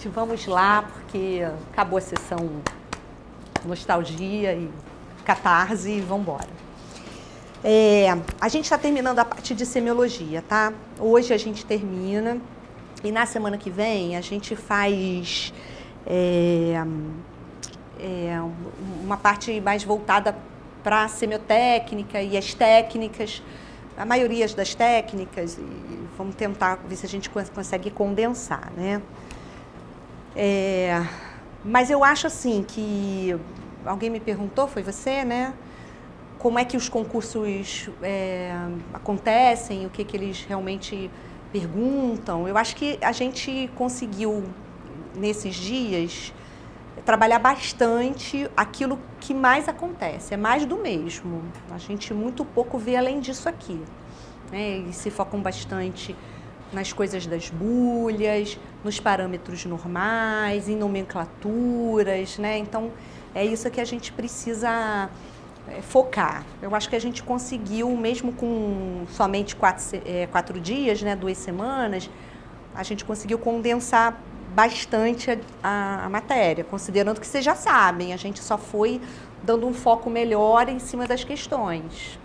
Vamos lá, porque acabou a sessão nostalgia e catarse e vamos embora. A gente está terminando a parte de semiologia, tá? Hoje a gente termina e na semana que vem a gente faz uma parte mais voltada para a semiotécnica e as técnicas, a maioria das técnicas, e vamos tentar ver se a gente consegue condensar, né? Mas eu acho assim que, alguém me perguntou, foi você, né? Como é que os concursos acontecem, o que eles realmente perguntam. Eu acho que a gente conseguiu, nesses dias, trabalhar bastante aquilo que mais acontece, é mais do mesmo. A gente muito pouco vê além disso aqui, né? Eles se focam bastante nas coisas das bulhas, nos parâmetros normais, em nomenclaturas, né? Então, é isso que a gente precisa focar. Eu acho que a gente conseguiu, mesmo com somente 4 dias, né, 2 semanas, a gente conseguiu condensar bastante a matéria, considerando que vocês já sabem, a gente só foi dando um foco melhor em cima das questões.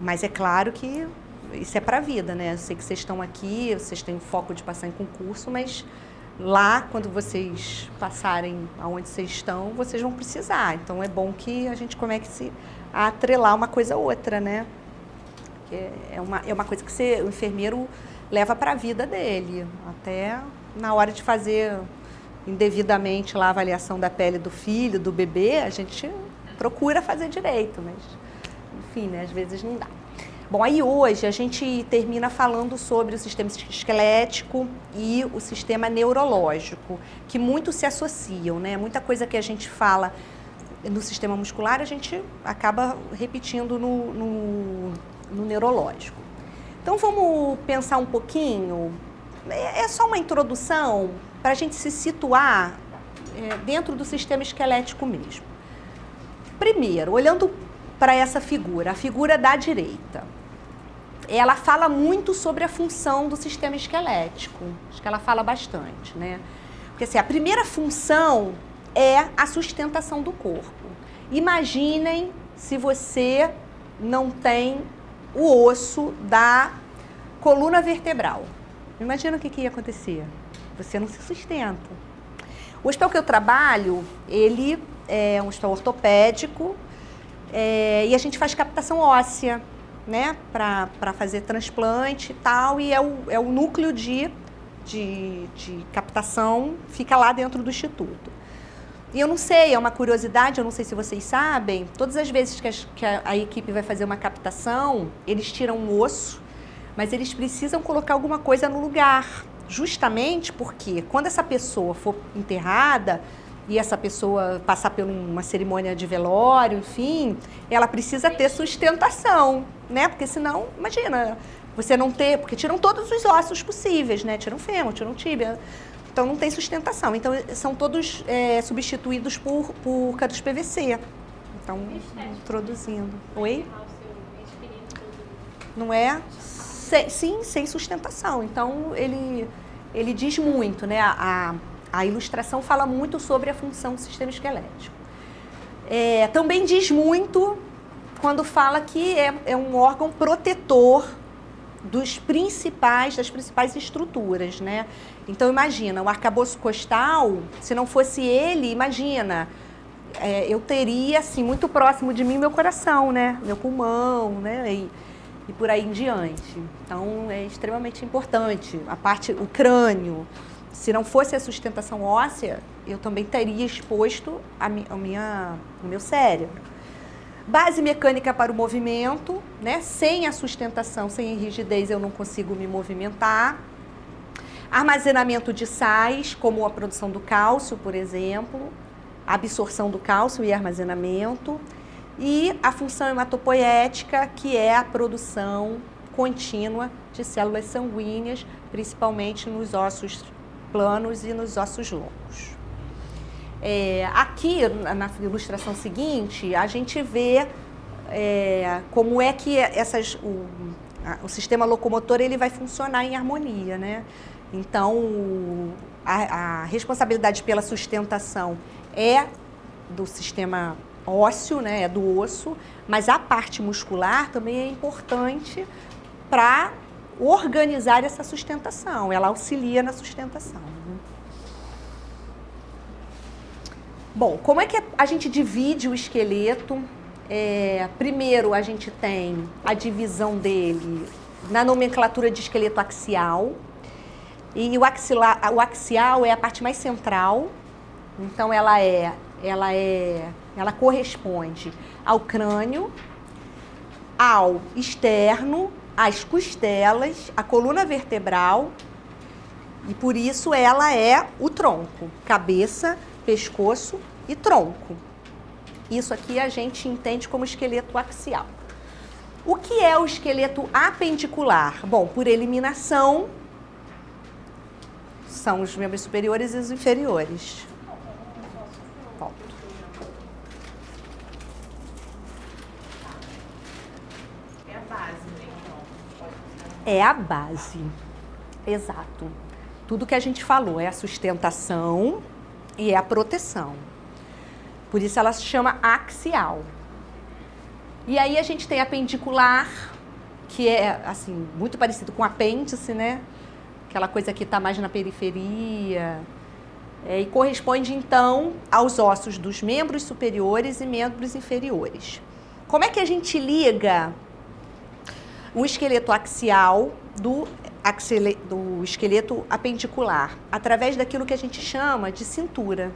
Mas é claro que isso é para a vida, né? Eu sei que vocês estão aqui, vocês têm o foco de passar em concurso, mas lá, quando vocês passarem aonde vocês estão, vocês vão precisar. Então, é bom que a gente comece a atrelar uma coisa a outra, né? Porque é uma coisa que o enfermeiro leva para a vida dele. Até na hora de fazer indevidamente lá a avaliação da pele do filho, do bebê, a gente procura fazer direito, mas, enfim, né? Às vezes não dá. Bom, aí hoje a gente termina falando sobre o sistema esquelético e o sistema neurológico, que muito se associam, né? Muita coisa que a gente fala no sistema muscular, a gente acaba repetindo no neurológico. Então vamos pensar um pouquinho, é só uma introdução para a gente se situar dentro do sistema esquelético mesmo. Primeiro, olhando para essa figura, a figura da direita. Ela fala muito sobre a função do sistema esquelético. Acho que ela fala bastante, né? Porque assim, a primeira função é a sustentação do corpo. Imaginem se você não tem o osso da coluna vertebral. Imagina o que ia acontecer. Você não se sustenta. O hospital que eu trabalho, ele é um hospital ortopédico e a gente faz captação óssea, né, para fazer transplante e tal, e é o núcleo de captação, fica lá dentro do instituto. E eu não sei, é uma curiosidade, eu não sei se vocês sabem, todas as vezes que a equipe vai fazer uma captação, eles tiram um osso, mas eles precisam colocar alguma coisa no lugar, justamente porque quando essa pessoa for enterrada, e essa pessoa passar por uma cerimônia de velório, enfim, ela precisa ter sustentação, né? Porque senão, imagina, você não ter, porque tiram todos os ossos possíveis, né? Tiram fêmur, tiram tíbia, então não tem sustentação. Então, são todos substituídos por canos PVC. Então, introduzindo. Oi? Não é? Sim, sem sustentação. Então, ele diz muito, né? A ilustração fala muito sobre a função do sistema esquelético. Também diz muito quando fala que é um órgão protetor das principais estruturas, né? Então, imagina, o arcabouço costal, se não fosse ele, imagina, eu teria, assim, muito próximo de mim meu coração, né? Meu pulmão, né? E por aí em diante. Então, é extremamente importante. O crânio. Se não fosse a sustentação óssea, eu também teria exposto o meu cérebro. Base mecânica para o movimento, né? Sem a sustentação, sem a rigidez, eu não consigo me movimentar. Armazenamento de sais, como a produção do cálcio, por exemplo, a absorção do cálcio e armazenamento. E a função hematopoética, que é a produção contínua de células sanguíneas, principalmente nos ossos planos e nos ossos longos. Aqui, na ilustração seguinte, a gente vê como é que o sistema locomotor ele vai funcionar em harmonia, né? Então, a responsabilidade pela sustentação é do sistema ósseo, né, é do osso, mas a parte muscular também é importante para organizar essa sustentação, ela auxilia na sustentação. Bom, como é que a gente divide o esqueleto? Primeiro, a gente tem a divisão dele na nomenclatura de esqueleto axial. E o axial é a parte mais central, então ela corresponde ao crânio, ao externo, às costelas, à coluna vertebral, e por isso ela é o tronco, cabeça, pescoço e tronco. Isso aqui a gente entende como esqueleto axial. O que é o esqueleto apendicular? Bom, por eliminação, são os membros superiores e os inferiores. Volto. É a base, né? Então, é a base, exato. Tudo que a gente falou é a sustentação e é a proteção. Por isso ela se chama axial. E aí a gente tem a apendicular, que é assim muito parecido com apêndice, né? Aquela coisa que está mais na periferia. E corresponde então aos ossos dos membros superiores e membros inferiores. Como é que a gente liga o esqueleto axial do esqueleto apendicular? Através daquilo que a gente chama de cintura.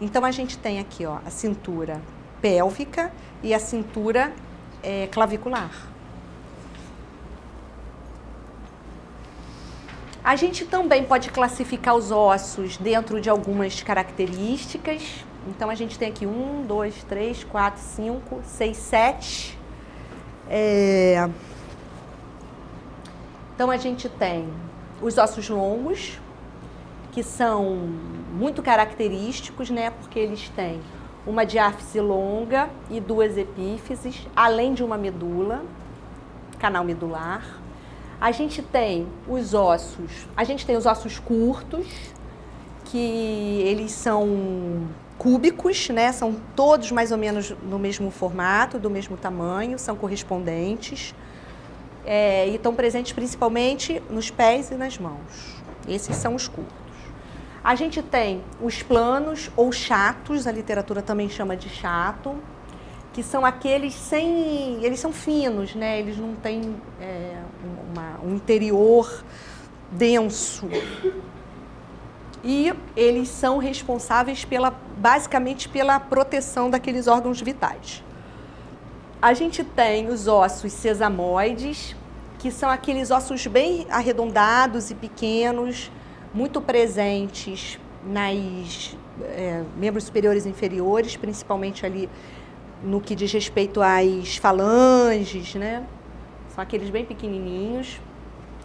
Então a gente tem aqui, ó, a cintura pélvica e a cintura clavicular. A gente também pode classificar os ossos dentro de algumas características. Então a gente tem aqui 1, 2, 3, 4, 5, 6, 7. Então a gente tem os ossos longos, que são muito característicos, né? Porque eles têm uma diáfise longa e 2 epífises, além de uma medula, canal medular. A gente tem os ossos curtos, que eles são cúbicos, né? São todos mais ou menos no mesmo formato, do mesmo tamanho, são correspondentes. E estão presentes principalmente nos pés e nas mãos. Esses são os curtos. A gente tem os planos ou chatos, a literatura também chama de chato, que são aqueles eles são finos, né? Eles não têm um interior denso. E eles são responsáveis basicamente pela proteção daqueles órgãos vitais. A gente tem os ossos sesamoides, que são aqueles ossos bem arredondados e pequenos, muito presentes nas membros superiores e inferiores, principalmente ali no que diz respeito às falanges, né? São aqueles bem pequenininhos.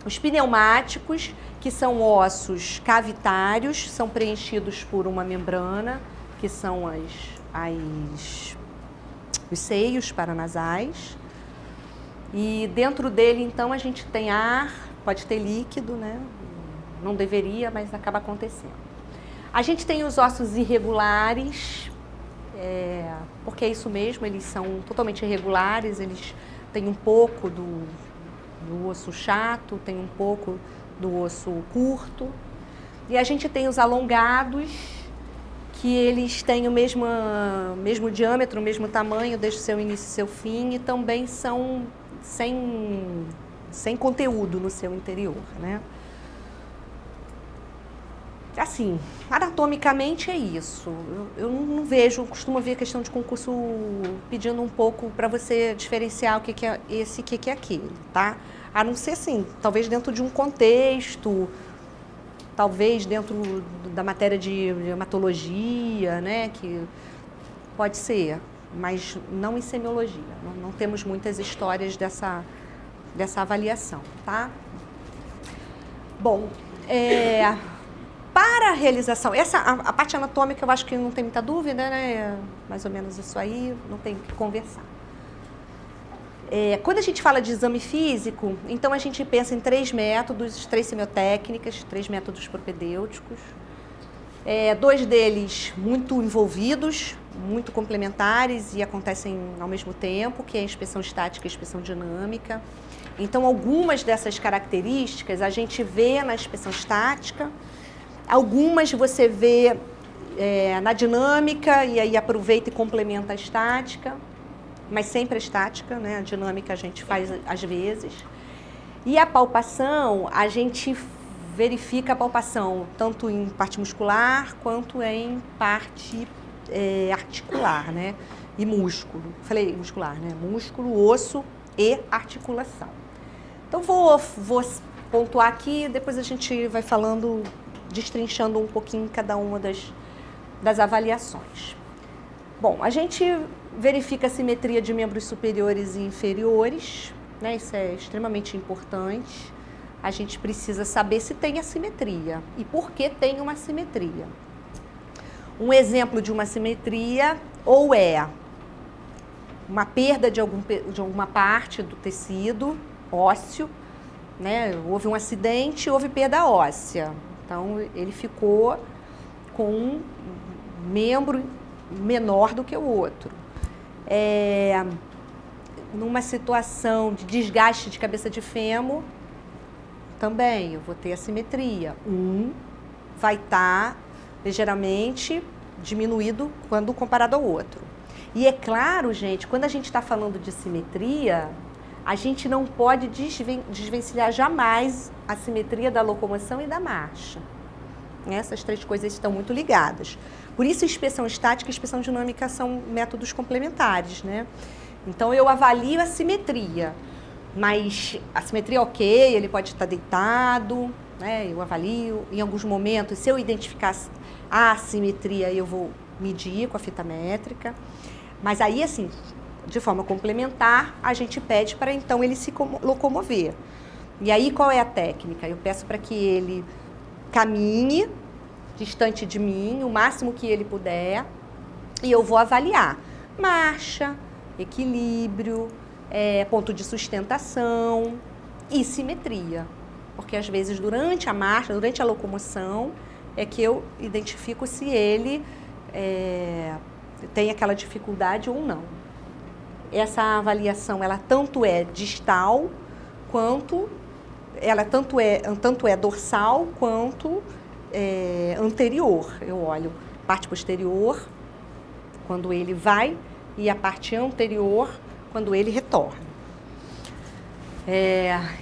Os pneumáticos, que são ossos cavitários, são preenchidos por uma membrana, que são os seios paranasais. E dentro dele, então, a gente tem ar, pode ter líquido, né? Não deveria, mas acaba acontecendo. A gente tem os ossos irregulares, porque é isso mesmo, eles são totalmente irregulares, eles têm um pouco do osso chato, tem um pouco do osso curto. E a gente tem os alongados, que eles têm o mesmo diâmetro, o mesmo tamanho, desde o seu início e seu fim, e também são sem conteúdo no seu interior, né? Assim, anatomicamente é isso. Eu não vejo, costumo ver a questão de concurso pedindo um pouco para você diferenciar o que é esse e o que é aquele, tá? A não ser, assim, talvez dentro de um contexto, talvez dentro da matéria de hematologia, né? Que pode ser, mas não em semiologia. Não temos muitas histórias dessa avaliação, tá? Bom, para a realização, a parte anatômica eu acho que não tem muita dúvida, né? Mais ou menos isso aí, não tem o que conversar. Quando a gente fala de exame físico, então a gente pensa em 3 métodos, 3 semiotécnicas, 3 métodos propedêuticos. Dois deles muito envolvidos, muito complementares e acontecem ao mesmo tempo, que é a inspeção estática e a inspeção dinâmica. Então, algumas dessas características a gente vê na inspeção estática, algumas você vê na dinâmica e aí aproveita e complementa a estática, mas sempre a estática, né? A dinâmica a gente faz às vezes. E a palpação, a gente verifica a palpação tanto em parte muscular quanto em parte articular, né? E músculo. Falei muscular, né? Músculo, osso e articulação. Então, vou pontuar aqui, depois a gente vai falando, destrinchando um pouquinho cada uma das avaliações. Bom, a gente verifica a simetria de membros superiores e inferiores, né? Isso é extremamente importante. A gente precisa saber se tem assimetria e por que tem uma assimetria. Um exemplo de uma assimetria ou é uma perda de alguma parte do tecido ósseo, né? Houve um acidente, houve perda óssea. Então, ele ficou com um membro menor do que o outro. Numa situação de desgaste de cabeça de fêmur, também eu vou ter assimetria. Um vai estar ligeiramente diminuído quando comparado ao outro. E é claro, gente, quando a gente está falando de simetria, a gente não pode desvencilhar jamais a simetria da locomoção e da marcha. Essas três coisas estão muito ligadas. Por isso, inspeção estática e inspeção dinâmica são métodos complementares, né? Então, eu avalio a simetria, mas a simetria ok, ele pode estar deitado, né? Eu avalio. Em alguns momentos, se eu identificar a assimetria, eu vou medir com a fita métrica. Mas aí, assim, de forma complementar, a gente pede para, então, ele se locomover. E aí, qual é a técnica? Eu peço para que ele caminhe distante de mim, o máximo que ele puder, e eu vou avaliar marcha, equilíbrio, ponto de sustentação e simetria. Porque, às vezes, durante a marcha, durante a locomoção, é que eu identifico se ele tem aquela dificuldade ou não. Essa avaliação, ela tanto é distal, quanto ela tanto é dorsal, quanto anterior. Eu olho parte posterior, quando ele vai, e a parte anterior, quando ele retorna.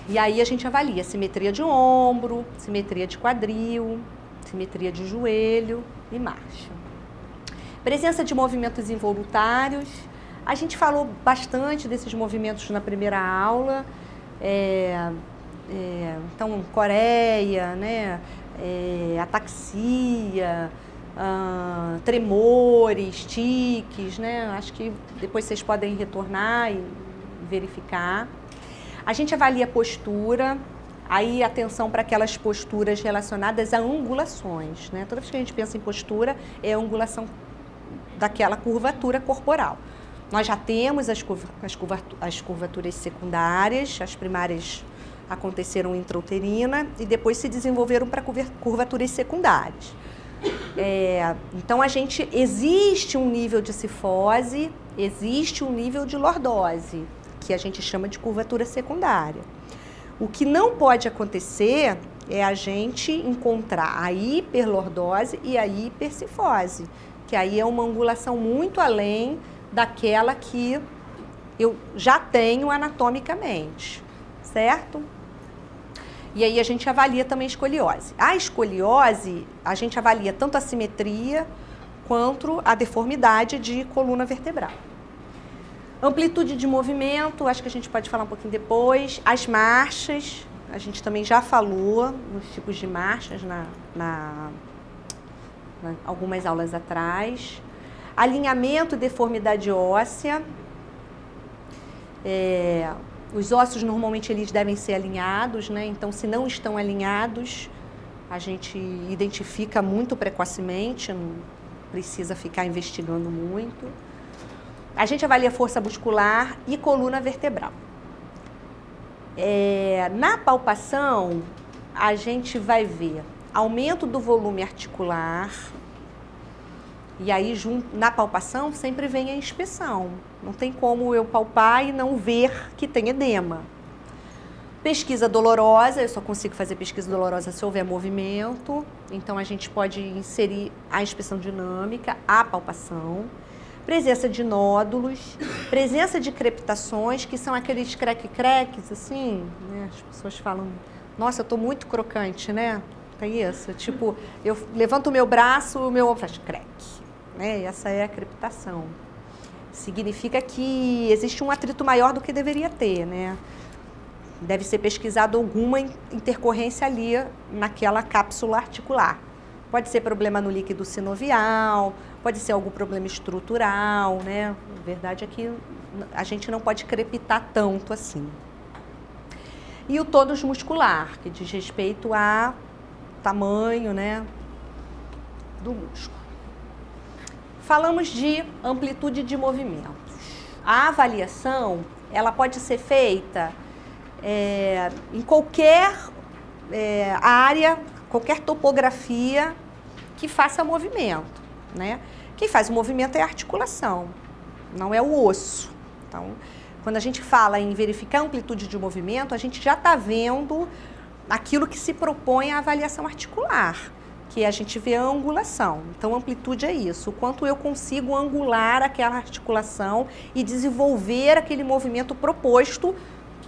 E aí a gente avalia simetria de ombro, simetria de quadril, simetria de joelho e marcha. Presença de movimentos involuntários. A gente falou bastante desses movimentos na primeira aula. Então, coreia, né? Ataxia, tremores, tiques, né? Acho que depois vocês podem retornar e verificar. A gente avalia a postura, aí atenção para aquelas posturas relacionadas a angulações, né? Toda vez que a gente pensa em postura, é a angulação daquela curvatura corporal. Nós já temos as curvaturas secundárias, as primárias aconteceram intrauterina e depois se desenvolveram para curvaturas secundárias. Então, existe um nível de cifose, existe um nível de lordose, que a gente chama de curvatura secundária. O que não pode acontecer é a gente encontrar a hiperlordose e a hipercifose, que aí é uma angulação muito além daquela que eu já tenho anatomicamente, certo? E aí a gente avalia também a escoliose. A escoliose, a gente avalia tanto a simetria quanto a deformidade de coluna vertebral. Amplitude de movimento, acho que a gente pode falar um pouquinho depois. As marchas, a gente também já falou nos tipos de marchas algumas aulas atrás. Alinhamento e deformidade óssea. Os ossos, normalmente, eles devem ser alinhados, né? Então, se não estão alinhados, a gente identifica muito precocemente, não precisa ficar investigando muito. A gente avalia força muscular e coluna vertebral. Na palpação, a gente vai ver aumento do volume articular. E aí, na palpação, sempre vem a inspeção. Não tem como eu palpar e não ver que tem edema. Pesquisa dolorosa, eu só consigo fazer pesquisa dolorosa se houver movimento. Então, a gente pode inserir a inspeção dinâmica, a palpação. Presença de nódulos, presença de crepitações, que são aqueles creques, assim, né? As pessoas falam, nossa, eu tô muito crocante, né? Tem isso, tipo, eu levanto o meu braço, o meu ombro faz creque, né? E essa é a crepitação. Significa que existe um atrito maior do que deveria ter, né? Deve ser pesquisado alguma intercorrência ali naquela cápsula articular. Pode ser problema no líquido sinovial, pode ser algum problema estrutural, né? A verdade é que a gente não pode crepitar tanto assim. E o tônus muscular, que diz respeito a tamanho, né, do músculo. Falamos de amplitude de movimentos. A avaliação, ela pode ser feita em qualquer área, qualquer topografia que faça movimento, né? Quem faz o movimento é a articulação, não é o osso. Então, quando a gente fala em verificar a amplitude de movimento, a gente já está vendo aquilo que se propõe à avaliação articular, que a gente vê a angulação. Então, amplitude é isso, o quanto eu consigo angular aquela articulação e desenvolver aquele movimento proposto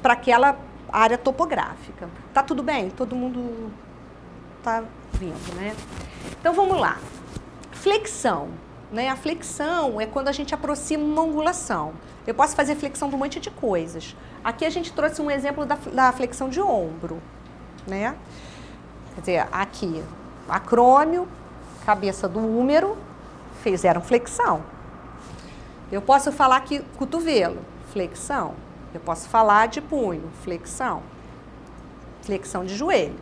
para aquela área topográfica. Tá tudo bem? Todo mundo tá vindo, né? Então, vamos lá. Flexão, né? A flexão é quando a gente aproxima uma angulação. Eu posso fazer flexão de um monte de coisas. Aqui a gente trouxe um exemplo da flexão de ombro, né? Quer dizer, aqui, acrômio, cabeça do húmero, fizeram flexão. Eu posso falar aqui cotovelo, flexão. Eu posso falar de punho, flexão. Flexão de joelho,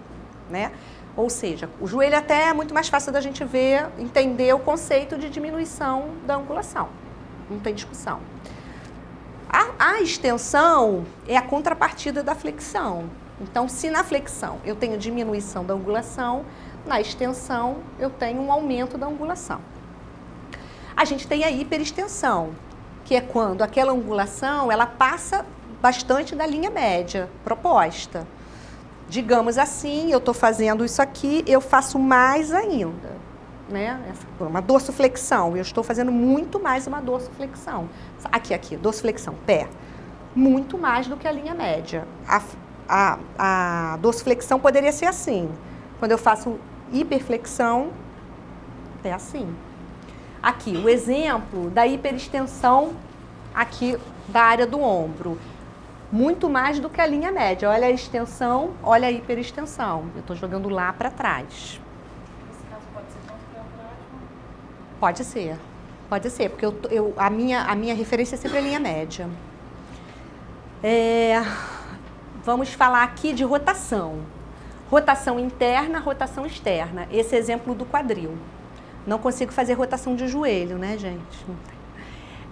né? Ou seja, o joelho até é muito mais fácil da gente ver, entender o conceito de diminuição da angulação. Não tem discussão. A extensão é a contrapartida da flexão. Então, se na flexão eu tenho diminuição da angulação, na extensão eu tenho um aumento da angulação. A gente tem a hiperextensão, que é quando aquela angulação ela passa bastante da linha média proposta. Digamos assim, eu estou fazendo isso aqui, eu faço mais ainda, né? Uma dorsiflexão, eu estou fazendo muito mais uma dorsiflexão. Aqui, dorsiflexão, pé. Muito mais do que a linha média. A dorsiflexão poderia ser assim. Quando eu faço hiperflexão, é assim. Aqui, o exemplo da hiperextensão aqui da área do ombro. Muito mais do que a linha média. Olha a extensão, olha a hiperextensão. Eu estou jogando lá para trás. Nesse caso pode ser tanto para trás? Pode ser, porque a minha referência é sempre a linha média. Vamos falar aqui de rotação. Rotação interna, rotação externa. Esse exemplo do quadril. Não consigo fazer rotação de joelho, né, gente?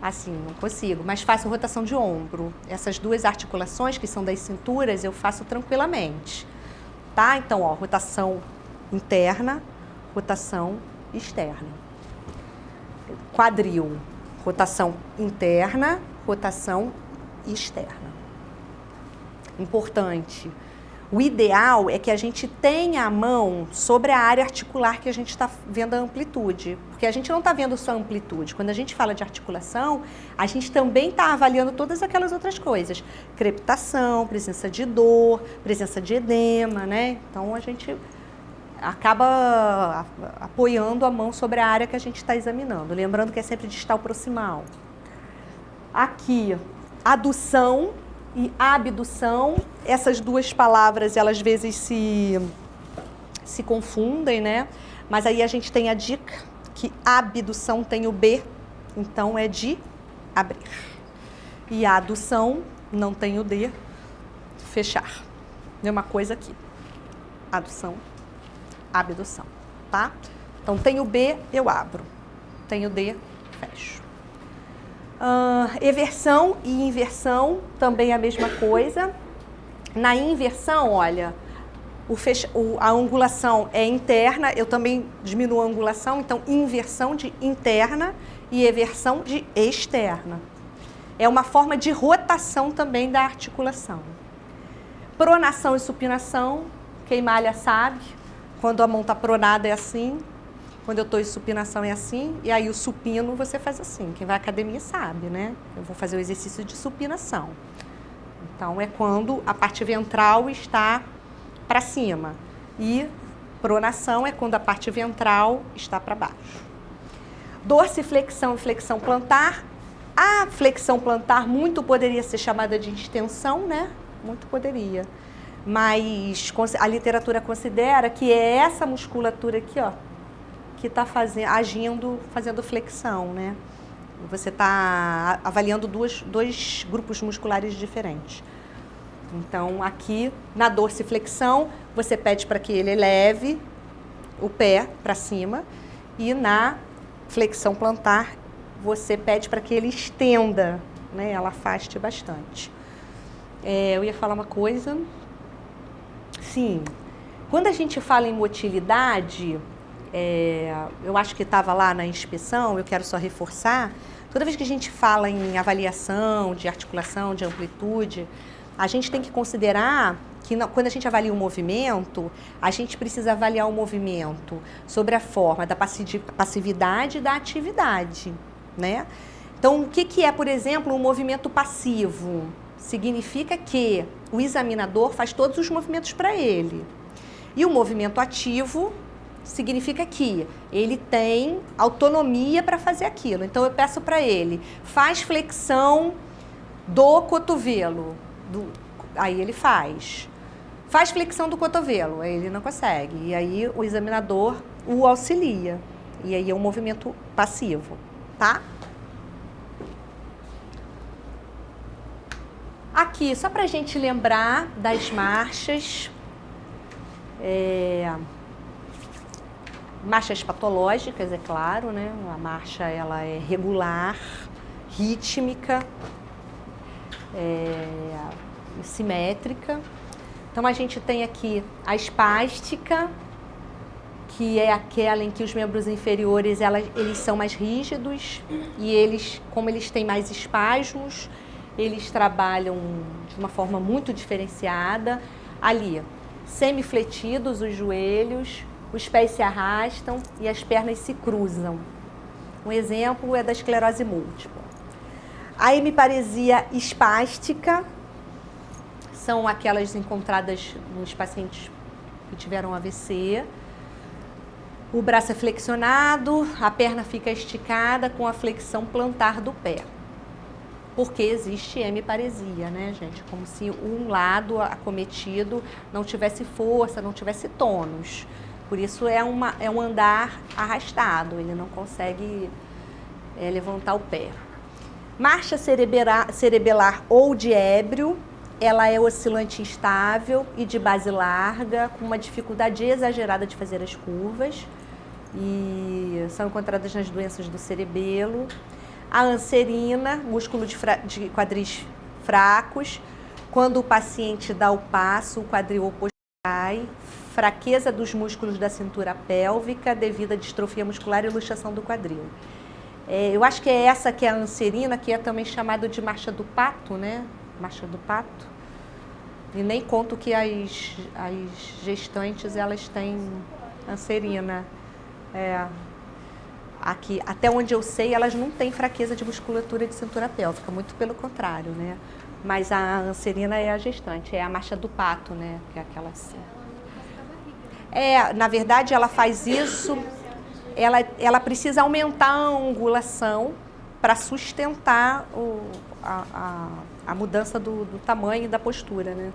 Assim, não consigo, mas faço rotação de ombro. Essas duas articulações, que são das cinturas, eu faço tranquilamente. Tá? Então, ó, rotação interna, rotação externa. Quadril, rotação interna, rotação externa. Importante. O ideal é que a gente tenha a mão sobre a área articular que a gente está vendo a amplitude, porque a gente não está vendo só a amplitude. Quando a gente fala de articulação, a gente também está avaliando todas aquelas outras coisas. Crepitação, presença de dor, presença de edema, né? Então, a gente acaba apoiando a mão sobre a área que a gente está examinando. Lembrando que é sempre distal proximal. Aqui, adução e abdução, essas duas palavras, elas às vezes se confundem, né? Mas aí a gente tem a dica que abdução tem o B, então é de abrir. E a adução não tem o D, fechar. Mesma coisa aqui. Adução, abdução, tá? Então tem o B, eu abro. Tem o D, fecho. Eversão e inversão, também a mesma coisa. Na inversão, olha, A angulação é interna, eu também diminuo a angulação, então inversão de interna e eversão de externa. É uma forma de rotação também da articulação. Pronação e supinação, quem malha sabe, quando a mão está pronada é assim, quando eu estou em supinação é assim, e aí o supino você faz assim, quem vai à academia sabe, né? Eu vou fazer o exercício de supinação. Então é quando a parte ventral está para cima e pronação é quando a parte ventral está para baixo. Dorsiflexão e flexão plantar. A flexão plantar muito poderia ser chamada de extensão, né? Muito poderia. Mas a literatura considera que é essa musculatura aqui, ó, que está fazendo flexão, né? Você está avaliando dois grupos musculares diferentes. Então, aqui na dorsiflexão, você pede para que ele eleve o pé para cima e na flexão plantar, você pede para que ele estenda, né? Ela afaste bastante. Eu ia falar uma coisa. Sim, quando a gente fala em motilidade, eu acho que estava lá na inspeção, eu quero só reforçar, toda vez que a gente fala em avaliação de articulação, de amplitude, a gente tem que considerar que quando a gente avalia o movimento, a gente precisa avaliar o movimento sobre a forma da passividade e da atividade, né? Então, o que é, por exemplo, um movimento passivo? Significa que o examinador faz todos os movimentos para ele. E o movimento ativo significa que ele tem autonomia para fazer aquilo. Então, eu peço para ele, faz flexão do cotovelo. Aí ele faz. Faz flexão do cotovelo, aí ele não consegue. E aí o examinador o auxilia. E aí é um movimento passivo, tá? Aqui, só para a gente lembrar das marchas. Marchas patológicas, é claro, né? A marcha ela é regular, rítmica, simétrica. Então a gente tem aqui a espástica, que é aquela em que os membros inferiores eles são mais rígidos e eles, como eles têm mais espasmos, eles trabalham de uma forma muito diferenciada. Ali, semifletidos os joelhos, os pés se arrastam e as pernas se cruzam. Um exemplo é da esclerose múltipla. A hemiparesia espástica são aquelas encontradas nos pacientes que tiveram AVC. O braço é flexionado, a perna fica esticada com a flexão plantar do pé. Porque existe hemiparesia, né, gente? Como se um lado acometido não tivesse força, não tivesse tônus. Por isso é um andar arrastado, ele não consegue levantar o pé. Marcha cerebelar ou de ébrio, ela é oscilante instável e de base larga, com uma dificuldade exagerada de fazer as curvas, e são encontradas nas doenças do cerebelo. A anserina, músculo de quadris fracos, quando o paciente dá o passo, o quadril oposto cai, fraqueza dos músculos da cintura pélvica devido à distrofia muscular e luxação do quadril. Eu acho que é essa que é a anserina, que é também chamada de marcha do pato, né? Marcha do pato. E nem conto que as gestantes, elas têm anserina. Aqui, até onde eu sei, elas não têm fraqueza de musculatura de cintura pélvica, muito pelo contrário, né? Mas a anserina é a gestante, é a marcha do pato, né? Que é aquela assim. Na verdade, ela faz isso, ela precisa aumentar a angulação para sustentar a mudança do tamanho e da postura, né?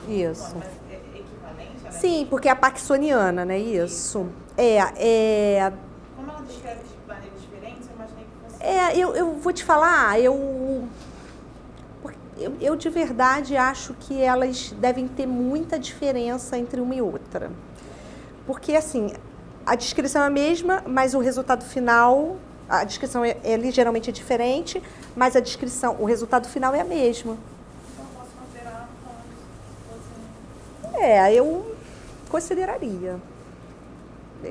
Isso. Mas é equivalente? Sim, porque é a parkinsoniana, né? Isso. Como ela descreve de maneira diferente, eu imaginei que fosse... Eu vou te falar, Eu de verdade acho que elas devem ter muita diferença entre uma e outra. Porque, assim, a descrição é a mesma, mas o resultado final, a descrição é ligeiramente diferente, mas o resultado final é a mesma. Então, posso considerar como se fosse... Eu consideraria.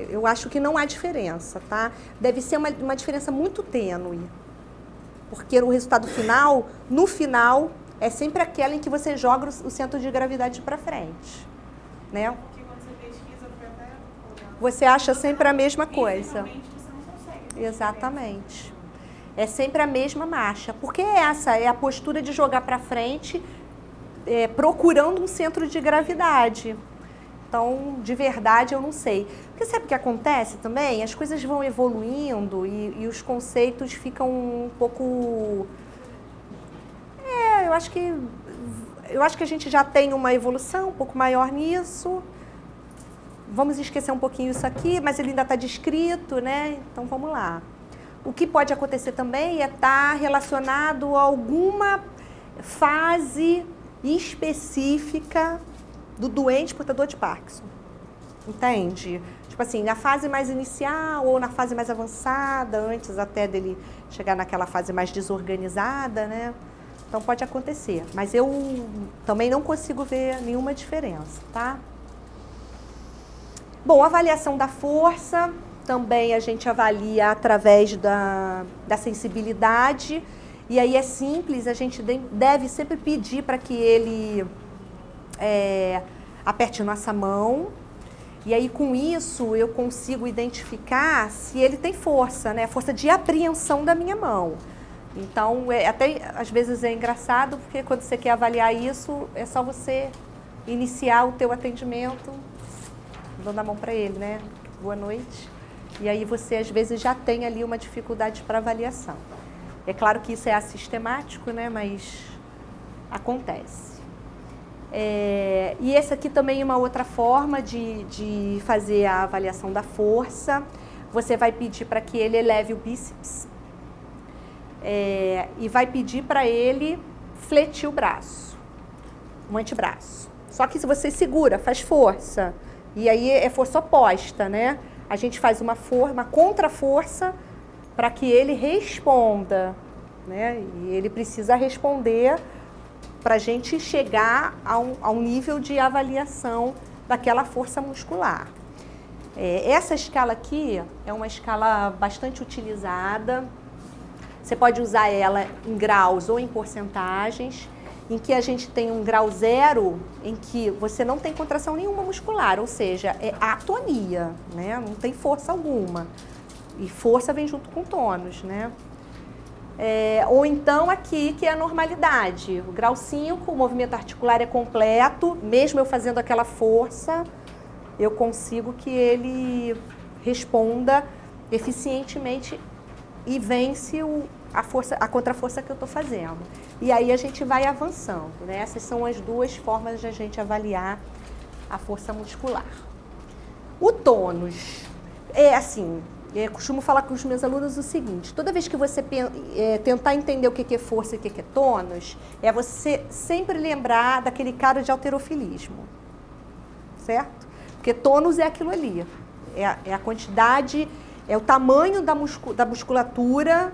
Eu acho que não há diferença, tá? Deve ser uma diferença muito tênue. Porque o resultado final, no final, é sempre aquela em que você joga o centro de gravidade para frente, né? Porque quando você pesquisa, foi até... Você acha sempre a mesma coisa. Visivelmente, você não consegue ver Exatamente. É sempre a mesma marcha. Porque essa é a postura de jogar para frente, procurando um centro de gravidade. Então, de verdade, eu não sei. Porque sabe o que acontece também? As coisas vão evoluindo e os conceitos ficam um pouco... eu acho que a gente já tem uma evolução um pouco maior nisso. Vamos esquecer um pouquinho isso aqui, mas ele ainda está descrito, né? Então, vamos lá. O que pode acontecer também é estar relacionado a alguma fase específica do doente portador de Parkinson. Entende? Tipo assim, na fase mais inicial ou na fase mais avançada, antes até dele chegar naquela fase mais desorganizada, né? Então pode acontecer. Mas eu também não consigo ver nenhuma diferença, tá? Bom, avaliação da força, também a gente avalia através da sensibilidade. E aí é simples, a gente deve sempre pedir para que ele aperte nossa mão, e aí com isso eu consigo identificar se ele tem força, né? Força de apreensão da minha mão. Então, até às vezes é engraçado, porque quando você quer avaliar isso, é só você iniciar o teu atendimento, dando a mão para ele, né? Boa noite. E aí você às vezes já tem ali uma dificuldade para avaliação. É claro que isso é assistemático, né? Mas acontece. E essa aqui também é uma outra forma de fazer a avaliação da força. Você vai pedir para que ele eleve o bíceps e vai pedir para ele fletir o braço, o antebraço. Só que se você segura, faz força, e aí é força oposta, né? A gente faz uma contra-força para que ele responda, né? E ele precisa responder para a gente chegar a um nível de avaliação daquela força muscular. Essa escala aqui é uma escala bastante utilizada. Você pode usar ela em graus ou em porcentagens, em que a gente tem um grau 0, em que você não tem contração nenhuma muscular, ou seja, é atonia, né? Não tem força alguma. E força vem junto com tônus, né? Ou então aqui, que é a normalidade. O grau 5, o movimento articular é completo, mesmo eu fazendo aquela força, eu consigo que ele responda eficientemente e vence a contraforça que eu estou fazendo. E aí a gente vai avançando, né? Essas são as duas formas de a gente avaliar a força muscular. O tônus é assim... Eu costumo falar com os meus alunos o seguinte: toda vez que você tentar entender o que é força e o que é tônus, é você sempre lembrar daquele cara de halterofilismo, certo? Porque tônus é aquilo ali, é a quantidade, é o tamanho da musculatura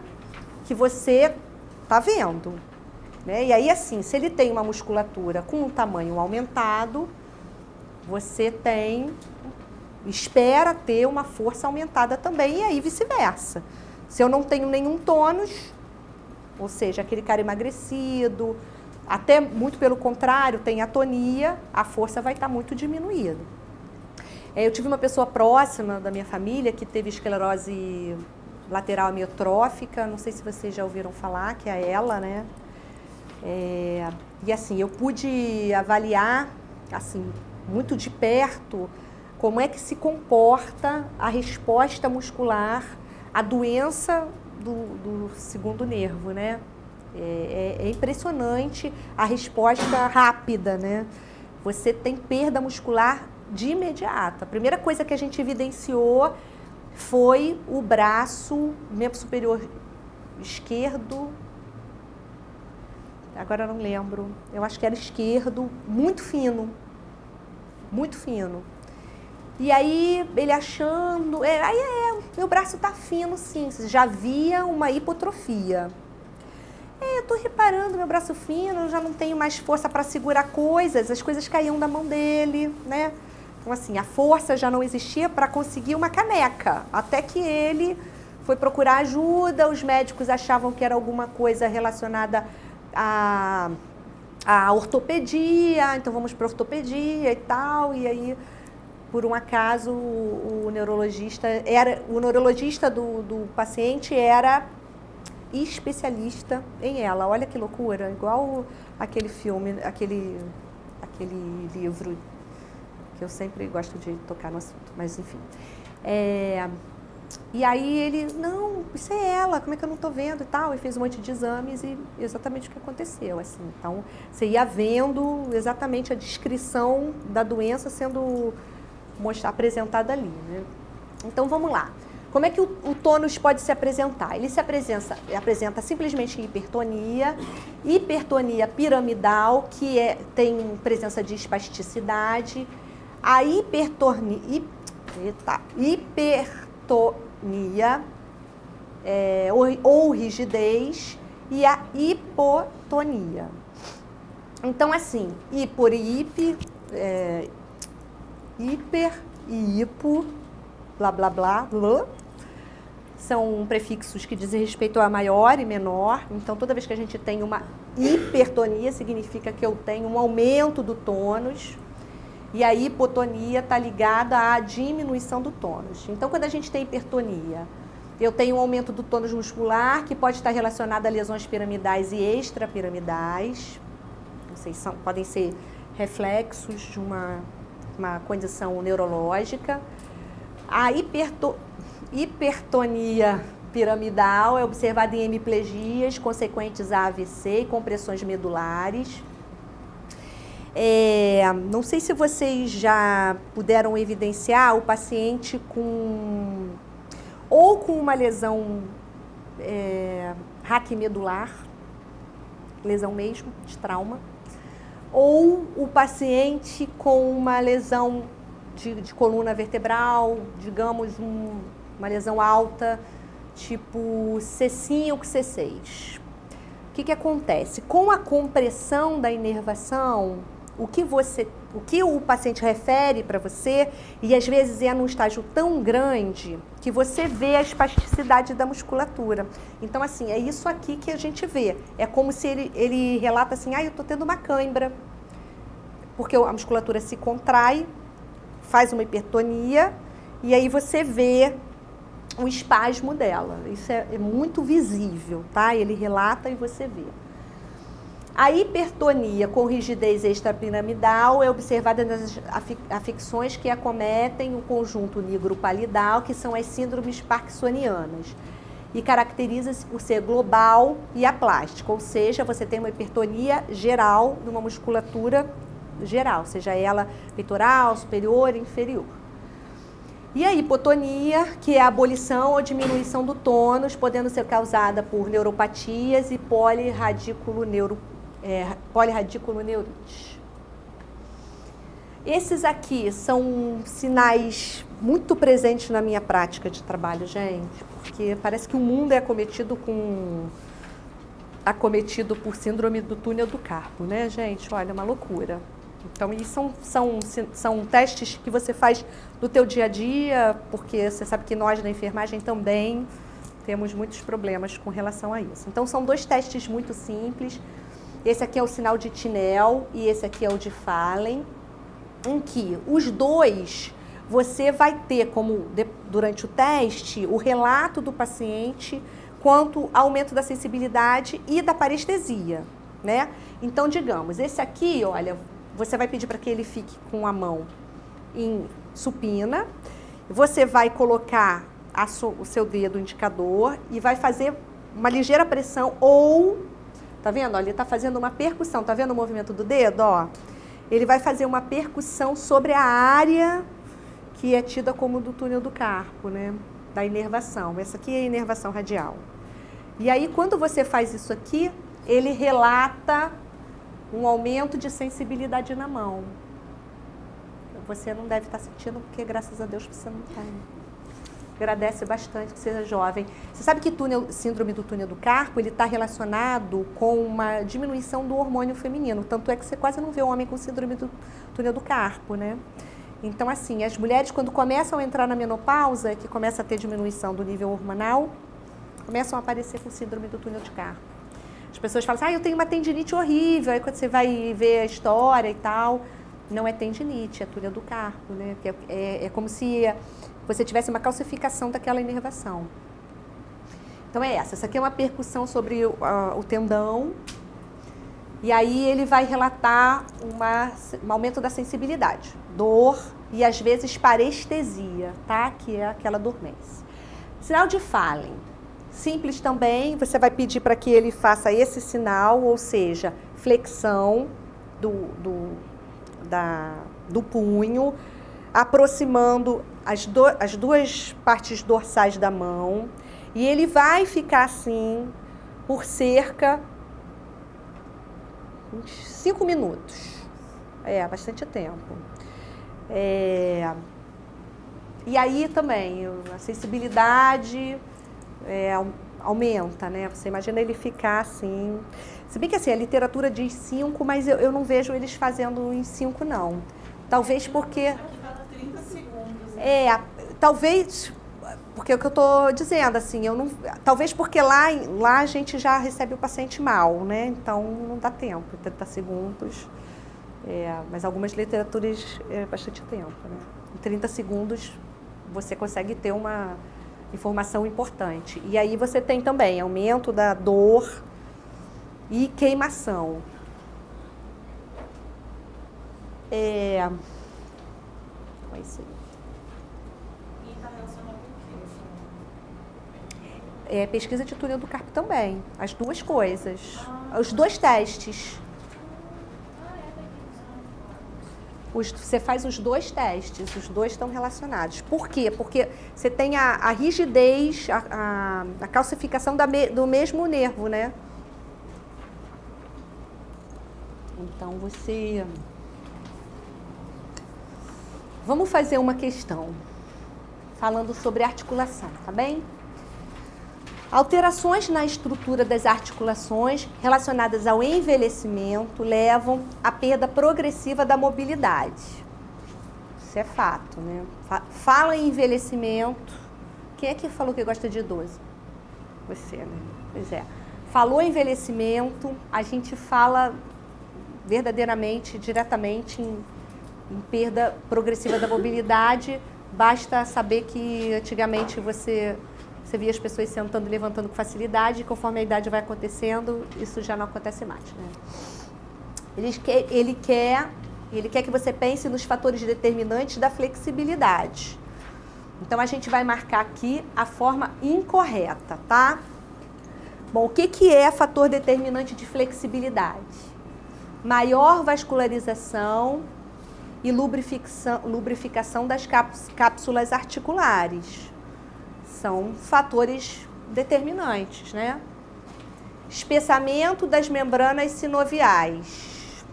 que você está vendo, né? E aí, assim, se ele tem uma musculatura com um tamanho aumentado, você espera ter uma força aumentada também, e aí vice-versa. Se eu não tenho nenhum tônus, ou seja, aquele cara emagrecido, até muito pelo contrário, tem atonia, a força vai estar muito diminuída. Eu tive uma pessoa próxima da minha família que teve esclerose lateral amiotrófica, não sei se vocês já ouviram falar, que é ela, né? E assim, eu pude avaliar, assim, muito de perto, como é que se comporta a resposta muscular à doença do segundo nervo, né? É impressionante a resposta rápida, né? Você tem perda muscular de imediato. A primeira coisa que a gente evidenciou foi o braço, membro superior esquerdo, agora eu não lembro, eu acho que era esquerdo, muito fino, muito fino. E aí, ele achando, meu braço tá fino sim, já havia uma hipotrofia. Eu tô reparando, meu braço fino, eu já não tenho mais força para segurar coisas, as coisas caíam da mão dele, né? Então assim, a força já não existia para conseguir uma caneca, até que ele foi procurar ajuda, os médicos achavam que era alguma coisa relacionada à ortopedia, então vamos para ortopedia e tal, e aí, por um acaso, o neurologista do paciente era especialista em ela. Olha que loucura, igual aquele filme, aquele livro, que eu sempre gosto de tocar no assunto, mas enfim. E aí ele, não, isso é ela, como é que eu não estou vendo e tal, e fez um monte de exames e exatamente o que aconteceu, assim. Então, você ia vendo exatamente a descrição da doença sendo apresentada ali, né? Então, vamos lá. Como é que o tônus pode se apresentar? Ele se apresenta simplesmente em hipertonia piramidal, que tem presença de espasticidade, a hipertonia ou rigidez e a hipotonia. Então, assim, hiper e hipo, blá, blá, blá, blá, são prefixos que dizem respeito a maior e menor. Então, toda vez que a gente tem uma hipertonia, significa que eu tenho um aumento do tônus. E a hipotonia está ligada à diminuição do tônus. Então, quando a gente tem hipertonia, eu tenho um aumento do tônus muscular, que pode estar relacionado a lesões piramidais e extrapiramidais. Não sei, podem ser reflexos de uma condição neurológica. A hipertonia piramidal é observada em hemiplegias consequentes a AVC e compressões medulares. Não sei se vocês já puderam evidenciar o paciente com uma lesão raquimedular, lesão mesmo, de trauma, ou o paciente com uma lesão de coluna vertebral, digamos uma lesão alta, tipo C5, C6. O que acontece? Com a compressão da inervação, o que o paciente refere para você, e às vezes é num estágio tão grande que você vê a espasticidade da musculatura. Então, assim, é isso aqui que a gente vê. É como se ele relata assim, eu estou tendo uma cãibra, porque a musculatura se contrai, faz uma hipertonia, e aí você vê o espasmo dela. Isso é muito visível, tá? Ele relata e você vê. A hipertonia com rigidez extrapiramidal é observada nas afecções que acometem o conjunto nigro-palidal, que são as síndromes parkinsonianas, e caracteriza-se por ser global e aplástica, ou seja, você tem uma hipertonia geral de uma musculatura geral, seja ela peitoral, superior, inferior. E a hipotonia, que é a abolição ou diminuição do tônus, podendo ser causada por neuropatias e polirradiculoneurite. Esses aqui são sinais muito presentes na minha prática de trabalho, gente, porque parece que o mundo é acometido por síndrome do túnel do carpo, né, gente? Olha, é uma loucura. Então, isso são testes que você faz no teu dia a dia, porque você sabe que nós da enfermagem também temos muitos problemas com relação a isso. Então, são 2 testes muito simples. Esse aqui é o sinal de Tinel e esse aqui é o de Fallen, em que os 2 você vai ter durante o teste o relato do paciente quanto ao aumento da sensibilidade e da parestesia, né? Então, digamos, esse aqui, olha, você vai pedir para que ele fique com a mão em supina, você vai colocar o seu dedo indicador e vai fazer uma ligeira pressão ou, tá vendo? Olha, ele está fazendo uma percussão, tá vendo o movimento do dedo? Ó? Ele vai fazer uma percussão sobre a área que é tida como do túnel do carpo, né? Da inervação. Essa aqui é a inervação radial. E aí, quando você faz isso aqui, ele relata um aumento de sensibilidade na mão. Você não deve estar sentindo, porque graças a Deus você não tem. Agradece bastante que seja jovem. Você sabe que síndrome do túnel do carpo, ele está relacionado com uma diminuição do hormônio feminino. Tanto é que você quase não vê homem com síndrome do túnel do carpo, né? Então, assim, as mulheres, quando começam a entrar na menopausa, que começa a ter diminuição do nível hormonal, começam a aparecer com síndrome do túnel de carpo. As pessoas falam assim, eu tenho uma tendinite horrível. Aí quando você vai ver a história e tal, não é tendinite, é túnel do carpo, né? Que é como se você tivesse uma calcificação daquela inervação. Então é essa aqui é uma percussão sobre o tendão, e aí ele vai relatar um aumento da sensibilidade, dor e às vezes parestesia, tá? Que é aquela dormência. Sinal de Fallen, simples também, você vai pedir para que ele faça esse sinal, ou seja, flexão do punho, aproximando as duas partes dorsais da mão, e ele vai ficar assim por cerca de 5 minutos. Bastante tempo. E aí também a sensibilidade aumenta, né? Você imagina ele ficar assim. Se bem que assim, a literatura diz 5, mas eu não vejo eles fazendo em 5, não. Talvez porque... Aqui tá 30 segundos. Né? Talvez... Porque é o que eu estou dizendo, assim, talvez porque lá a gente já recebe o paciente mal, né? Então não dá tempo, 30 segundos. Mas algumas literaturas é bastante tempo, né? Em 30 segundos você consegue ter uma informação importante. E aí você tem também aumento da dor e queimação. É isso aí. E está relacionado com o quê? Pesquisa de túnel do carpo também. As duas coisas. Os dois testes. Você faz os dois testes, os dois estão relacionados. Por quê? Porque você tem a rigidez, a calcificação do mesmo nervo, né? Então você... Vamos fazer uma questão falando sobre articulação, tá bem? Alterações na estrutura das articulações relacionadas ao envelhecimento levam à perda progressiva da mobilidade. Isso é fato, né? Fala em envelhecimento. Quem é que falou que gosta de idoso? Você, né? Pois é. Falou envelhecimento, a gente fala verdadeiramente, diretamente em perda progressiva da mobilidade. Basta saber que antigamente você via as pessoas sentando e levantando com facilidade, e conforme a idade vai acontecendo, isso já não acontece mais, né? Ele quer que você pense nos fatores determinantes da flexibilidade. Então, a gente vai marcar aqui a forma incorreta, tá? Bom, o que é fator determinante de flexibilidade? Maior vascularização e lubrificação das cápsulas articulares. São fatores determinantes, né? Espessamento das membranas sinoviais.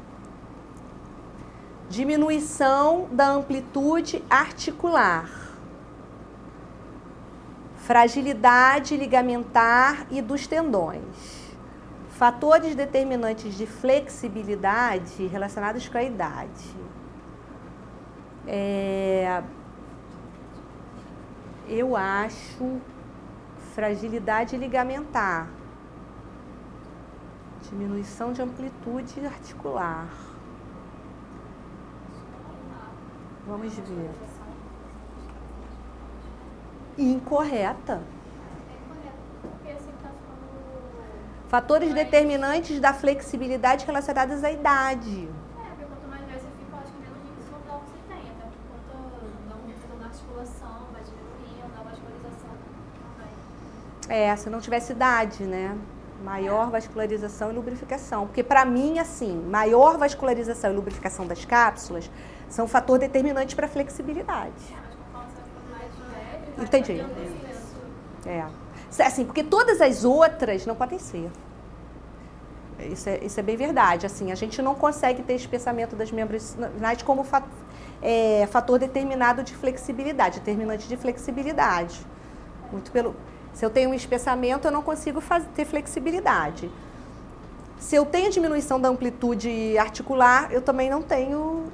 Diminuição da amplitude articular. Fragilidade ligamentar e dos tendões. Fatores determinantes de flexibilidade relacionados com a idade. Eu acho fragilidade ligamentar, diminuição de amplitude articular. Vamos ver. Incorreta. Fatores determinantes da flexibilidade relacionados à idade. Quanto mais velho você fica, acho que menos risco local você tem, até por conta da musculação na articulação, vai diminuindo, da vascularização também. Se não tivesse idade, né? Maior vascularização e lubrificação. Porque para mim, assim, maior vascularização e lubrificação das cápsulas são fator determinante para a flexibilidade. Mas conforme você vai ficando mais velho, Entendi. vai perdendo isso. Assim, porque todas as outras não podem ser. Entendeu? Entendi. Vai perdendo isso. Entendi. Vai perdendo isso. Assim, porque todas as outras não podem ser. Isso é bem verdade. Assim, a gente não consegue ter espessamento das membranas como fator determinado de flexibilidade, determinante de flexibilidade. Se eu tenho um espessamento, eu não consigo ter flexibilidade. Se eu tenho diminuição da amplitude articular, eu também não tenho,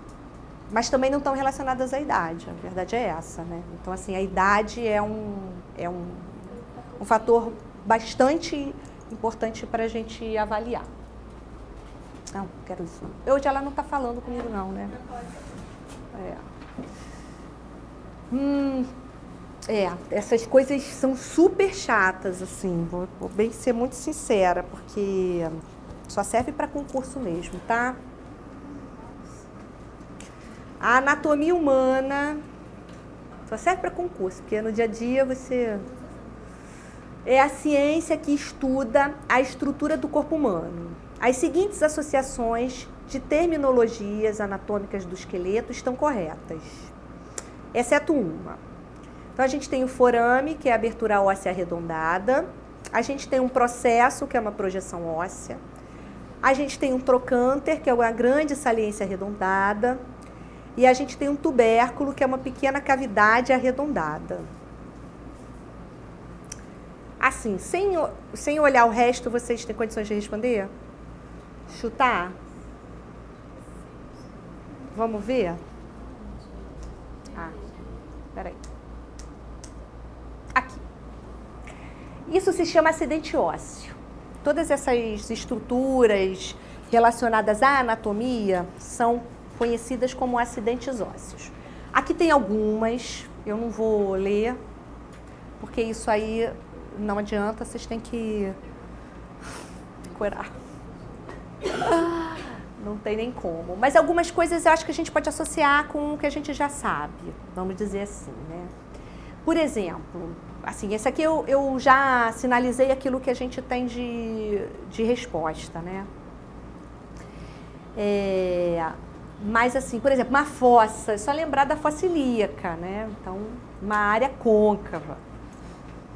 mas também não estão relacionadas à idade. A verdade é essa, né? Então, assim, a idade é um fator bastante importante para a gente avaliar. Não, quero isso não. Hoje ela não está falando comigo não, né? Essas coisas são super chatas, assim, vou bem ser muito sincera, porque só serve para concurso mesmo, tá? A anatomia humana só serve para concurso, porque no dia a dia você... É a ciência que estuda a estrutura do corpo humano. As seguintes associações de terminologias anatômicas do esqueleto estão corretas, exceto uma. Então, a gente tem o forame, que é a abertura óssea arredondada. A gente tem um processo, que é uma projeção óssea. A gente tem um trocânter, que é uma grande saliência arredondada. E a gente tem um tubérculo, que é uma pequena cavidade arredondada. Assim, sem olhar o resto, vocês têm condições de responder? Chutar? Vamos ver? Peraí. Aqui. Isso se chama acidente ósseo. Todas essas estruturas relacionadas à anatomia são conhecidas como acidentes ósseos. Aqui tem algumas, eu não vou ler, porque isso aí não adianta, vocês têm que decorar. Não tem nem como. Mas algumas coisas eu acho que a gente pode associar com o que a gente já sabe, vamos dizer assim, né? Por exemplo, assim, esse aqui eu já sinalizei aquilo que a gente tem de resposta, né? Mas assim, por exemplo, uma fossa, é só lembrar da fossa ilíaca, né? Então, uma área côncava.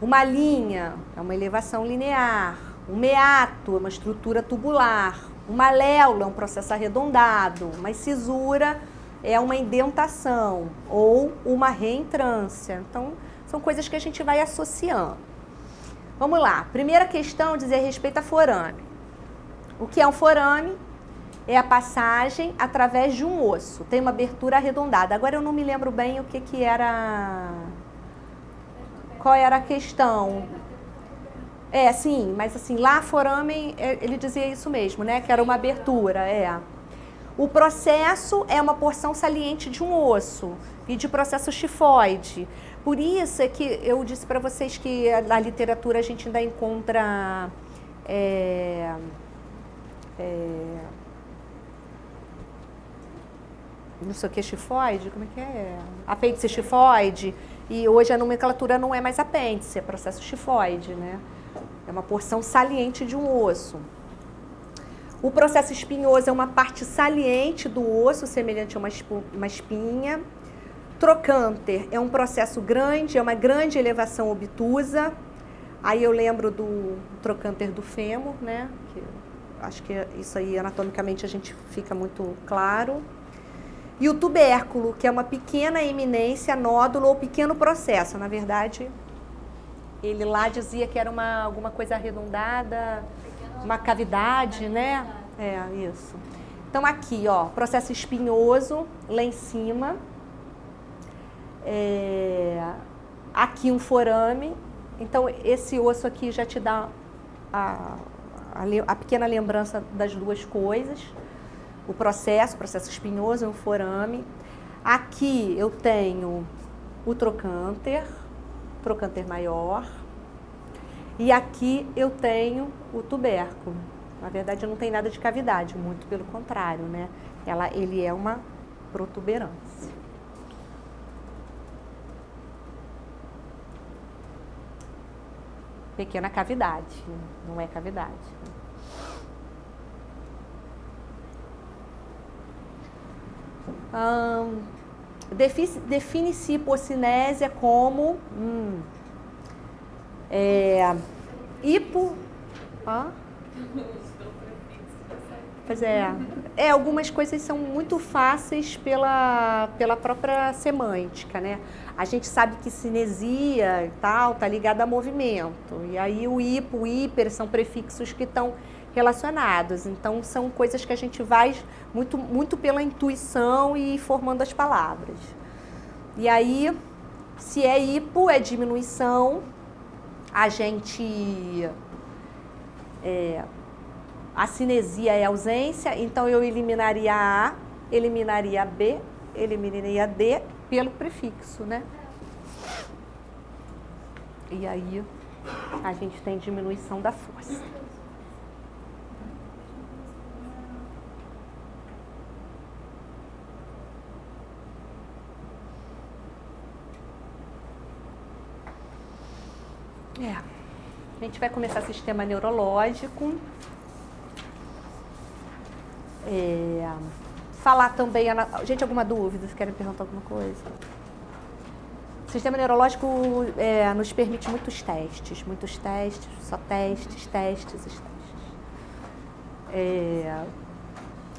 Uma linha é uma elevação linear. Um meato é uma estrutura tubular. Uma léula é um processo arredondado. Uma cisura é uma indentação ou uma reentrância. Então, são coisas que a gente vai associando. Vamos lá. Primeira questão diz respeito a forame. O que é um forame? É a passagem através de um osso. Tem uma abertura arredondada. Agora eu não me lembro bem o que era... Qual era a questão? Sim, mas assim, lá forame, ele dizia isso mesmo, né? Que era uma abertura, O processo é uma porção saliente de um osso e de processo chifoide. Por isso é que eu disse para vocês que na literatura a gente ainda encontra não sei o que, chifoide, como é que é? Apêndice chifoide, e hoje a nomenclatura não é mais apêndice, é processo chifoide, né? É uma porção saliente de um osso. O processo espinhoso é uma parte saliente do osso, semelhante a uma espinha. Trocânter é um processo grande, é uma grande elevação obtusa. Aí eu lembro do trocânter do fêmur, né? Que acho que isso aí anatomicamente a gente fica muito claro. E o tubérculo, que é uma pequena eminência, nódulo ou pequeno processo. Na verdade, ele lá dizia que era alguma coisa arredondada, uma cavidade, né? Isso. Então aqui, ó, processo espinhoso, lá em cima. Aqui um forame. Então esse osso aqui já te dá a pequena lembrança das duas coisas. O processo espinhoso é um forame. Aqui eu tenho o trocânter maior. E aqui eu tenho o tubérculo. Na verdade, não tem nada de cavidade, muito pelo contrário, né? Ele é uma protuberância. Pequena cavidade, não é cavidade. Define-se hipocinésia como Pois é. Algumas coisas são muito fáceis pela própria semântica, né? A gente sabe que cinesia e tal tá ligada a movimento. E aí o hipo, o hiper são prefixos que estão relacionados. Então são coisas que a gente vai muito pela intuição e formando as palavras. E aí, se é hipo, é diminuição, a gente... a cinesia é ausência, então eu eliminaria A, eliminaria B, eliminaria D pelo prefixo, né? E aí a gente tem diminuição da força. A gente vai começar sistema neurológico. Falar também... Gente, alguma dúvida? Vocês querem perguntar alguma coisa? O sistema neurológico nos permite muitos testes, só testes.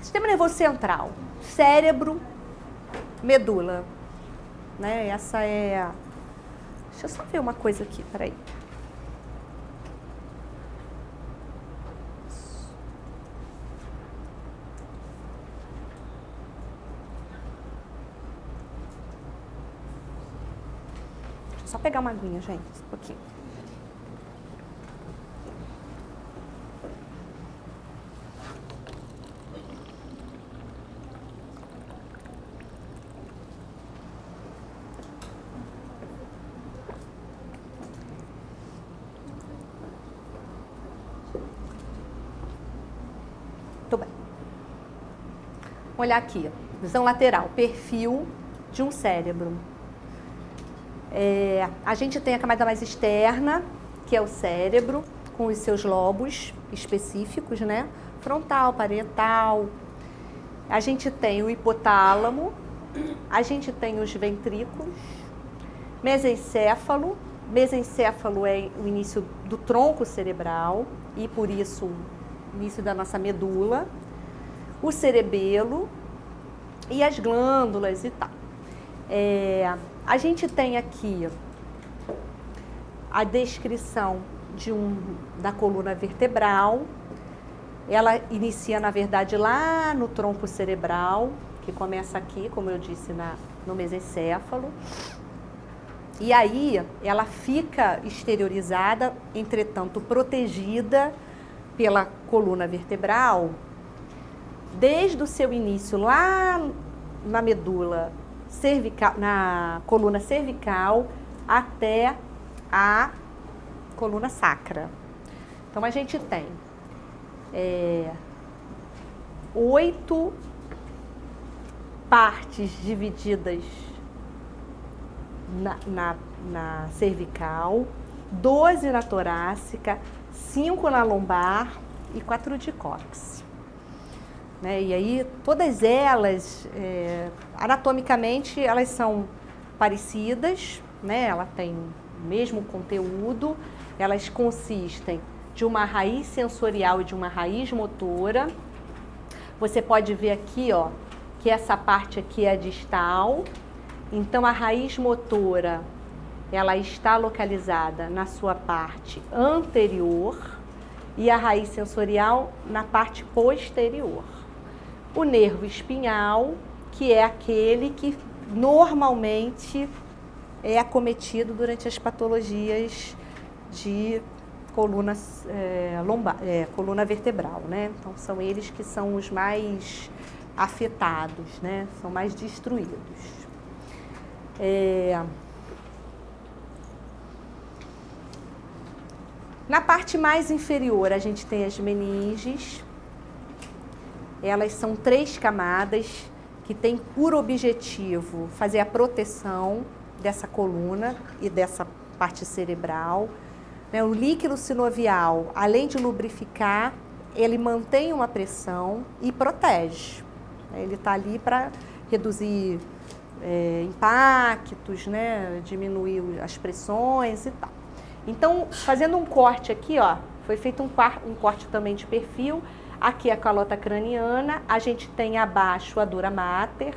Sistema nervoso central, cérebro, medula. Né? Essa é... Deixa eu só ver uma coisa aqui, peraí. Só pegar uma aguinha, gente, um pouquinho. Muito bem. Vamos olhar aqui, visão lateral, perfil de um cérebro. A gente tem a camada mais externa, que é o cérebro, com os seus lobos específicos, né? Frontal, parietal. A gente tem o hipotálamo, a gente tem os ventrículos, mesencéfalo. Mesencéfalo é o início do tronco cerebral e, por isso, o início da nossa medula. O cerebelo e as glândulas e tal. A gente tem aqui a descrição da coluna vertebral. Ela inicia, na verdade, lá no tronco cerebral, que começa aqui, como eu disse, no mesencéfalo. E aí ela fica exteriorizada, entretanto protegida pela coluna vertebral, desde o seu início lá na medula cervical, na coluna cervical, até a coluna sacra. Então a gente tem 8 partes divididas na cervical, 12 na torácica, 5 na lombar e 4 de cóccix. Né? E aí todas elas, anatomicamente, elas são parecidas, né? Ela tem o mesmo conteúdo, elas consistem de uma raiz sensorial e de uma raiz motora. Você pode ver aqui, ó, que essa parte aqui é distal. Então a raiz motora, ela está localizada na sua parte anterior e a raiz sensorial na parte posterior. O nervo espinhal, que é aquele que normalmente é acometido durante as patologias de coluna vertebral, né? Então são eles que são os mais afetados, né? São mais destruídos. Na parte mais inferior a gente tem as meninges. Elas são 3 camadas que têm por objetivo fazer a proteção dessa coluna e dessa parte cerebral. O líquido sinovial, além de lubrificar, ele mantém uma pressão e protege. Ele está ali para reduzir impactos, né? Diminuir as pressões e tal. Então, fazendo um corte aqui, ó, foi feito um corte também de perfil. Aqui é a calota craniana, a gente tem abaixo a dura mater,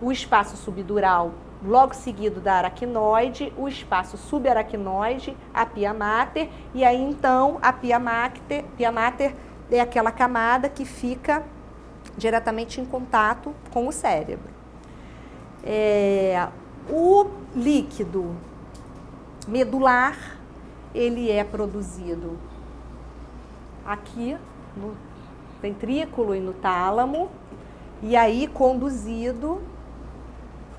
o espaço subdural logo seguido da aracnoide, o espaço subaracnoide, a pia mater, e aí então a pia mater é aquela camada que fica diretamente em contato com o cérebro. O líquido medular, ele é produzido aqui no ventrículo e no tálamo, e aí conduzido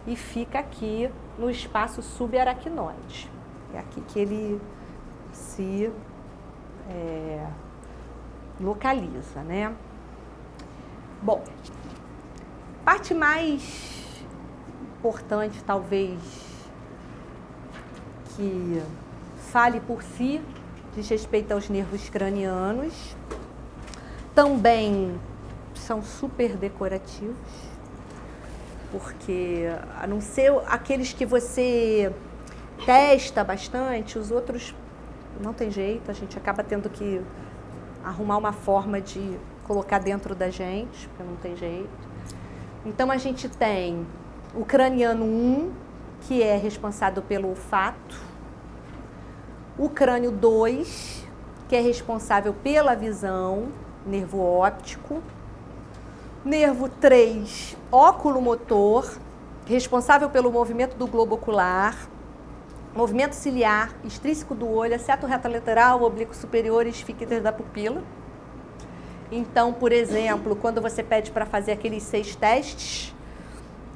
e fica aqui no espaço subaracnoide. É aqui que ele se localiza, né? Bom, parte mais importante, talvez, que fale por si, diz respeito aos nervos cranianos. Também são super decorativos, porque, a não ser aqueles que você testa bastante, os outros não tem jeito, a gente acaba tendo que arrumar uma forma de colocar dentro da gente, porque não tem jeito. Então, a gente tem o craniano 1, que é responsável pelo olfato, o crânio 2, que é responsável pela visão, nervo óptico, nervo 3, óculo-motor, responsável pelo movimento do globo ocular, movimento ciliar, extrínseco do olho, seto reto lateral, oblíquo superior e esfíncter da pupila. Então, por exemplo, quando você pede para fazer aqueles 6 testes,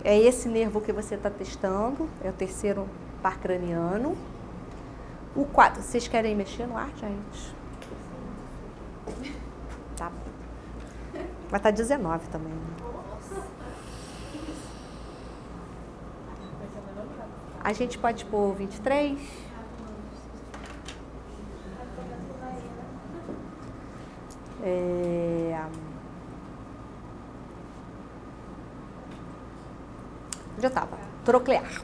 é esse nervo que você está testando, é o terceiro par craniano. O 4, vocês querem mexer no ar, gente? Tá. Vai estar 19 também. Né? A gente pode pôr 23? Onde eu estava? Troclear.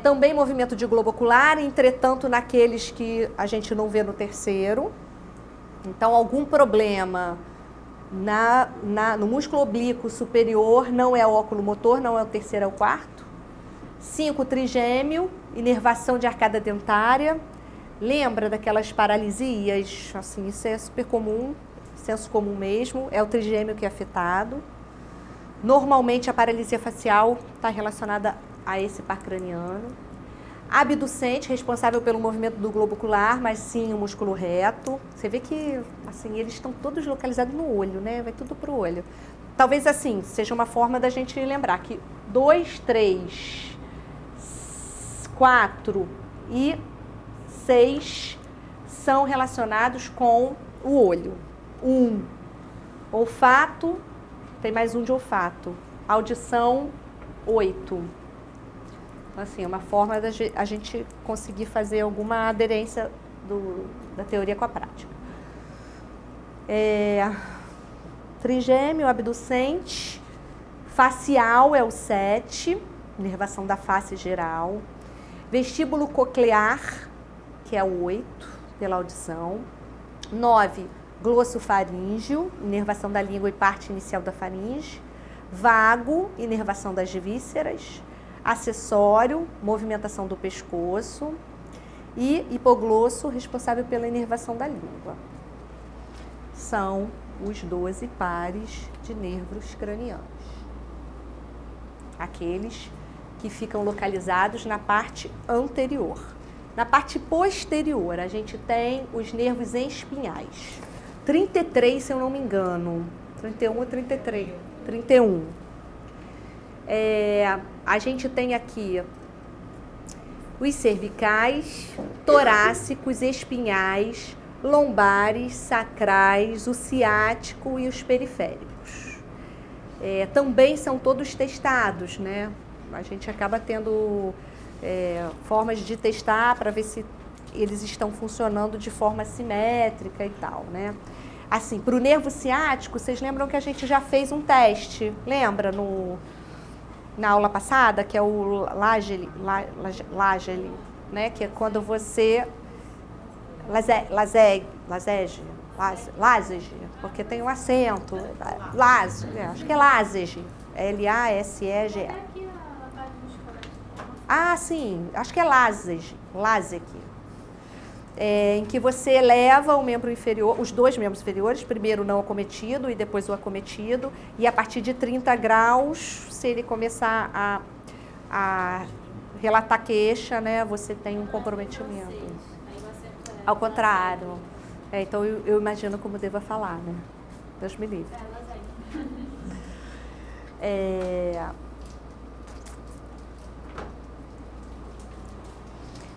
Também movimento de globo ocular, entretanto, naqueles que a gente não vê no terceiro. Então, algum problema no músculo oblíquo superior não é o óculo motor, não é o terceiro, é o quarto. 5, trigêmeo, inervação de arcada dentária. Lembra daquelas paralisias? Assim, isso é super comum, senso comum mesmo, é o trigêmeo que é afetado. Normalmente a paralisia facial está relacionada a esse par craniano. Abducente, responsável pelo movimento do globo ocular, mas sim o músculo reto. Você vê que assim, eles estão todos localizados no olho, né? Vai tudo para o olho. Talvez assim, seja uma forma da gente lembrar que 2, 3, 4 e 6 são relacionados com o olho. 1, olfato, tem mais um de olfato. Audição, 8. Assim, é uma forma da a gente conseguir fazer alguma aderência da teoria com a prática. Trigêmeo, abducente, facial é o 7, inervação da face geral. Vestíbulo coclear, que é o 8, pela audição. 9, glossofaríngeo, inervação da língua e parte inicial da faringe. Vago, inervação das vísceras. Acessório, movimentação do pescoço. E hipoglosso, responsável pela inervação da língua. São os 12 pares de nervos cranianos. Aqueles que ficam localizados na parte anterior. Na parte posterior, a gente tem os nervos espinhais. 33, se eu não me engano. 31 ou 33? 31. A gente tem aqui os cervicais, torácicos, espinhais, lombares, sacrais, o ciático e os periféricos. Também são todos testados, né? A gente acaba tendo formas de testar para ver se eles estão funcionando de forma simétrica e tal, né? Assim, para o nervo ciático, vocês lembram que a gente já fez um teste, lembra? Na aula passada, que é o Lagele, né? Que é quando você... Lasege, Lásege, porque tem um acento. Acho que é Lásege. L-A-S-E-G-E. Até aqui na página do chocolate. Ah, sim, acho que é Lásege. Em que você eleva o membro inferior, os dois membros inferiores, primeiro o não acometido e depois o acometido, e a partir de 30 graus, se ele começar a relatar queixa, né, você tem um comprometimento. Ao contrário. Então eu imagino como deva falar, né? Deus me livre.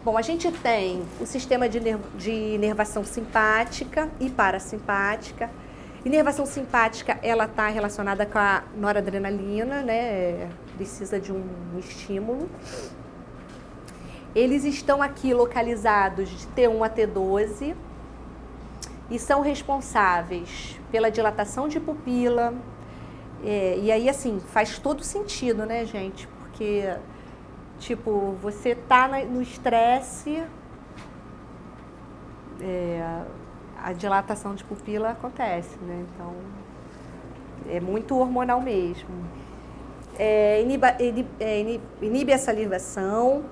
Bom, a gente tem o sistema de inervação simpática e parasimpática. Inervação simpática, ela está relacionada com a noradrenalina, né? Precisa de um estímulo. Eles estão aqui localizados de T1 a T12 e são responsáveis pela dilatação de pupila. E aí, assim, faz todo sentido, né, gente? Porque... Tipo, você tá no estresse, a dilatação de pupila acontece, né? Então, é muito hormonal mesmo. Inibe a salivação,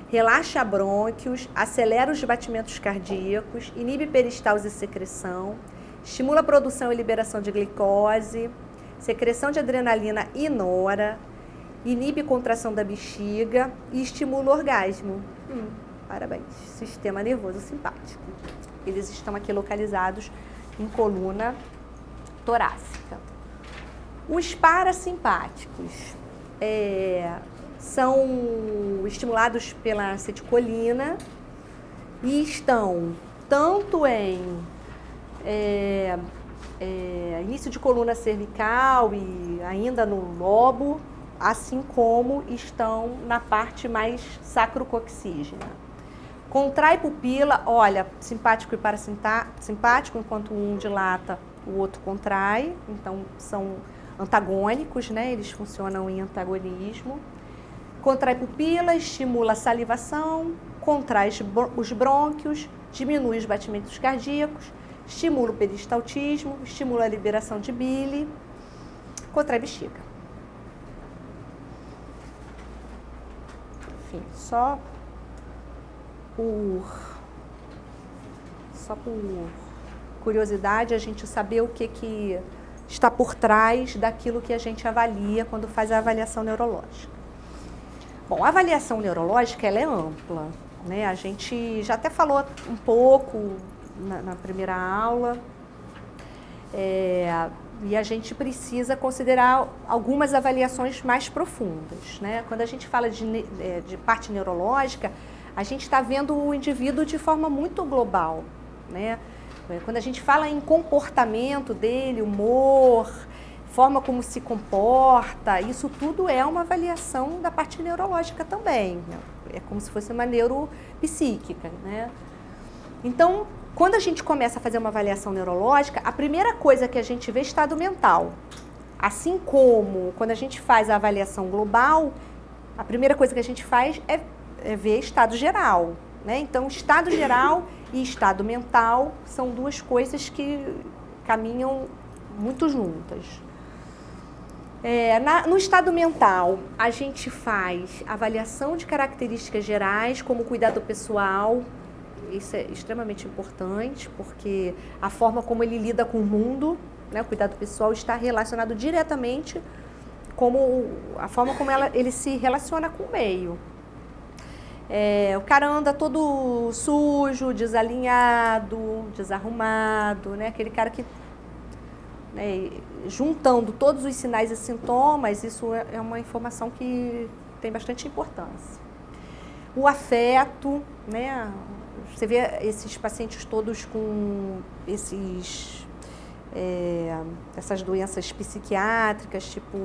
relaxa brônquios, acelera os batimentos cardíacos, inibe peristalse e secreção, estimula a produção e liberação de glicose, secreção de adrenalina e nora, inibe contração da bexiga e estimula o orgasmo. Parabéns. Sistema nervoso simpático. Eles estão aqui localizados em coluna torácica. Os parasimpáticos são estimulados pela acetilcolina e estão tanto em início de coluna cervical e ainda no lobo, assim como estão na parte mais sacrococcígena. Contrai pupila, olha, simpático e parasimpático, enquanto um dilata, o outro contrai, então são antagônicos, né? Eles funcionam em antagonismo. Contrai pupila, estimula a salivação, contrai os brônquios, diminui os batimentos cardíacos, estimula o peristaltismo, estimula a liberação de bile, contrai bexiga. Enfim, só por curiosidade, a gente saber o que está por trás daquilo que a gente avalia quando faz a avaliação neurológica. Bom, a avaliação neurológica, ela é ampla, né? A gente já até falou um pouco na primeira aula, e a gente precisa considerar algumas avaliações mais profundas, né? Quando a gente fala de parte neurológica, a gente está vendo o indivíduo de forma muito global, né? Quando a gente fala em comportamento dele, humor, forma como se comporta, isso tudo é uma avaliação da parte neurológica também, né? É como se fosse uma neuropsíquica, né? Então, quando a gente começa a fazer uma avaliação neurológica, a primeira coisa que a gente vê é estado mental. Assim como quando a gente faz a avaliação global, a primeira coisa que a gente faz é ver estado geral, né? Então, estado geral e estado mental são duas coisas que caminham muito juntas. No estado mental, a gente faz avaliação de características gerais, como cuidado pessoal. Isso é extremamente importante, porque a forma como ele lida com o mundo, né, o cuidado pessoal, está relacionado diretamente com a forma como ele se relaciona com o meio. O cara anda todo sujo, desalinhado, desarrumado, né? Aquele cara que, né, juntando todos os sinais e sintomas, isso é uma informação que tem bastante importância. O afeto, né? Você vê esses pacientes todos com essas doenças psiquiátricas, tipo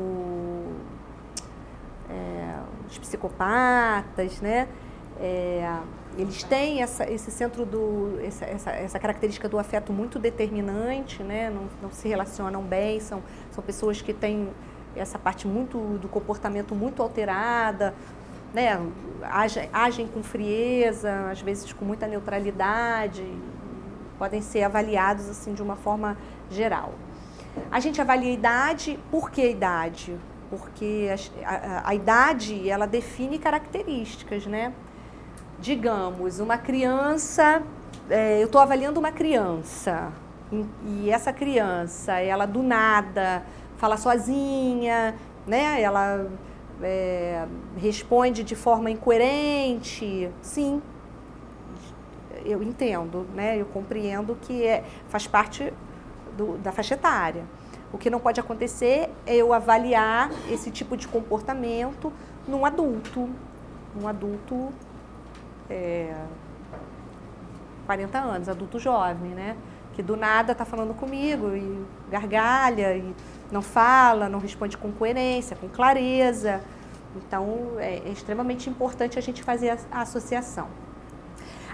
os psicopatas, né? Eles têm esse centro essa característica do afeto muito determinante, né? Não se relacionam bem, são pessoas que têm essa parte do comportamento muito alterada, né? Agem com frieza, às vezes com muita neutralidade, podem ser avaliados assim de uma forma geral. A gente avalia a idade. Por que a idade? Porque a idade, ela define características, né? Digamos, uma criança, eu estou avaliando uma criança, e essa criança, ela do nada fala sozinha, né? Ela responde de forma incoerente. Sim, eu entendo, né? Eu compreendo que faz parte da faixa etária. O que não pode acontecer é eu avaliar esse tipo de comportamento num adulto. 40 anos, adulto jovem, né? Que do nada está falando comigo e gargalha, e não fala, não responde com coerência, com clareza. Então, é extremamente importante a gente fazer a associação.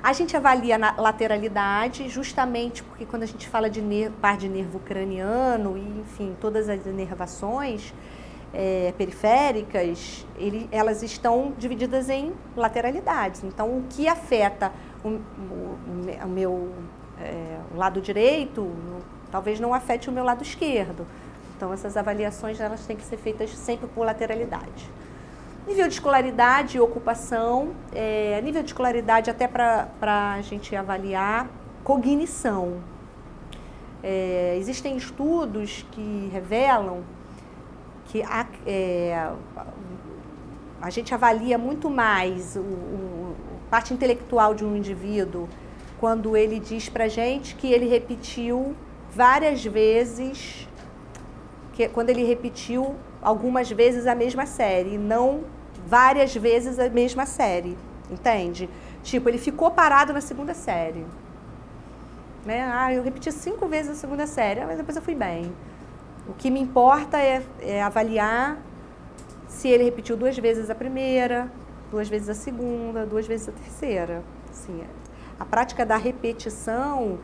A gente avalia a lateralidade, justamente porque quando a gente fala de par de nervo craniano, e enfim, todas as inervações periféricas, elas estão divididas em lateralidades. Então, o que afeta o meu lado direito, talvez não afete o meu lado esquerdo. Então, essas avaliações elas têm que ser feitas sempre por lateralidade. Nível de escolaridade e ocupação, nível de escolaridade até para a gente avaliar cognição. Existem estudos que revelam que a gente avalia muito mais a parte intelectual de um indivíduo quando ele diz para a gente que ele repetiu várias vezes, quando ele repetiu algumas vezes a mesma série, e não várias vezes a mesma série, entende? Tipo, ele ficou parado na segunda série. Né? Eu repeti 5 vezes a segunda série, mas depois eu fui bem. O que me importa é avaliar se ele repetiu 2 vezes a primeira, 2 vezes a segunda, 2 vezes a terceira. Assim, a prática da repetição